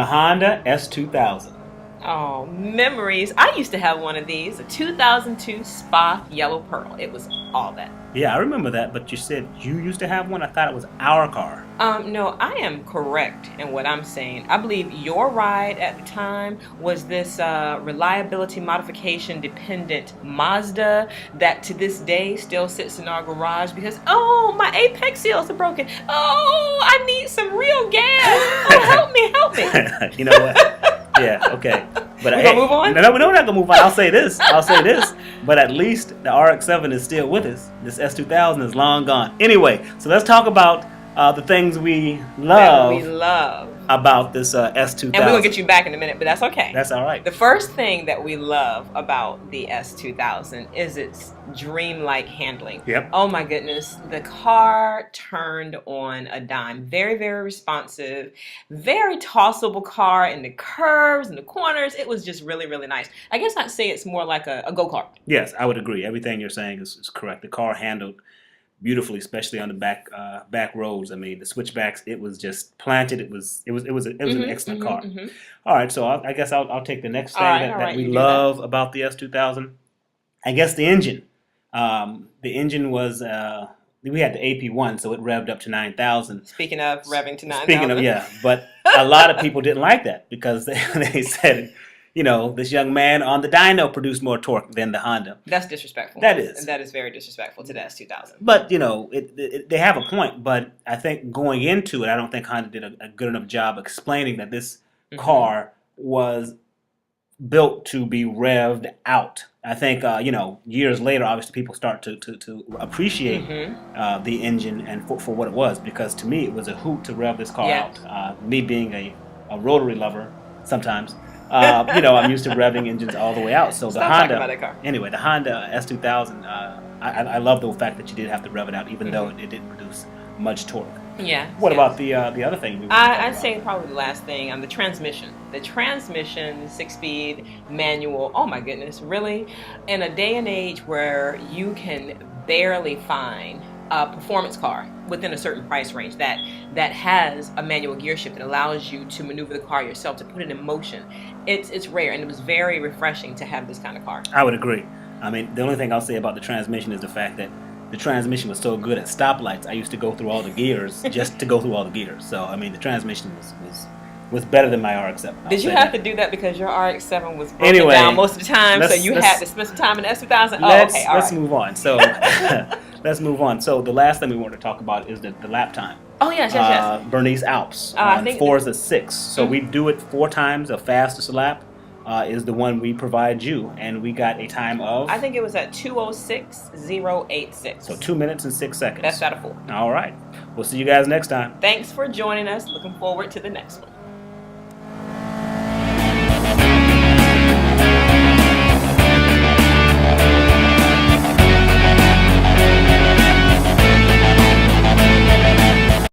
Honda S2000. Oh, memories. I used to have one of these, a 2002 Spa Yellow Pearl. It was all that. Yeah, I remember that, but you said you used to have one? I thought it was our car. No, I am correct in what I'm saying. I believe your ride at the time was this reliability modification dependent Mazda that to this day still sits in our garage because, oh, my apex seals are broken. Oh, I need some real gas. Oh, help me. You know what? Yeah, okay. But We gonna move on? No, we're not gonna move on. I'll say this. But at least the RX-7 is still with us. This S2000 is long gone. Anyway, so let's talk about the things we love about this S2000. And we're gonna get you back in a minute, but that's okay. That's all right. The first thing that we love about the S2000 is its dreamlike handling. Yep. Oh my goodness, the car turned on a dime. Very, very responsive, very tossable car in the curves and the corners. It was just really, really nice. I guess I'd say it's more like a go-kart. Yes, I would agree. Everything you're saying is correct. The car handled beautifully, especially on the back roads. I mean, the switchbacks, it was just planted. It was an excellent car. All right, so I guess I'll take the next thing that we love about the S2000. I guess the engine. The engine was we had the AP1, so it revved up to 9,000. Speaking of revving to 9,000. Speaking of, yeah, but a lot of people didn't like that because they said, you know, this young man on the dyno produced more torque than the Honda. That's disrespectful. That is. And that is very disrespectful to the S2000. But, you know, they have a point. But I think going into it, I don't think Honda did a good enough job explaining that this car was built to be revved out. I think, you know, years later, obviously, people start to appreciate the engine and for what it was. Because to me, it was a hoot to rev this car out. Me being a rotary lover sometimes. You know, I'm used to revving engines all the way out. So the Honda, anyway, the Honda S2000, I love the fact that you did have to rev it out, even though it didn't produce much torque. Yeah. What about the other thing? I'd say probably the last thing, the transmission. The transmission, 6-speed manual. Oh my goodness, really? In a day and age where you can barely find a performance car within a certain price range that has a manual gear shift that allows you to maneuver the car yourself, to put it in motion. It's rare, and it was very refreshing to have this kind of car. I would agree. I mean, the only thing I'll say about the transmission is the fact that the transmission was so good at stoplights. I used to go through all the gears just to go through all the gears. So, I mean, the transmission was better than my RX-7. Did you have to do that because your RX-7 was broken down most of the time, so you had to spend some time in the S2000? Let's move on. So, let's move on. So, the last thing we want to talk about is the lap time. Oh, yes. Bernese Alps on Forza 6. So, we do it 4 times. The fastest lap is the one we provide you, and we got a time of? I think it was at 2:06.086. So 2 minutes and 6 seconds. That's out of 4. All right. We'll see you guys next time. Thanks for joining us. Looking forward to the next one.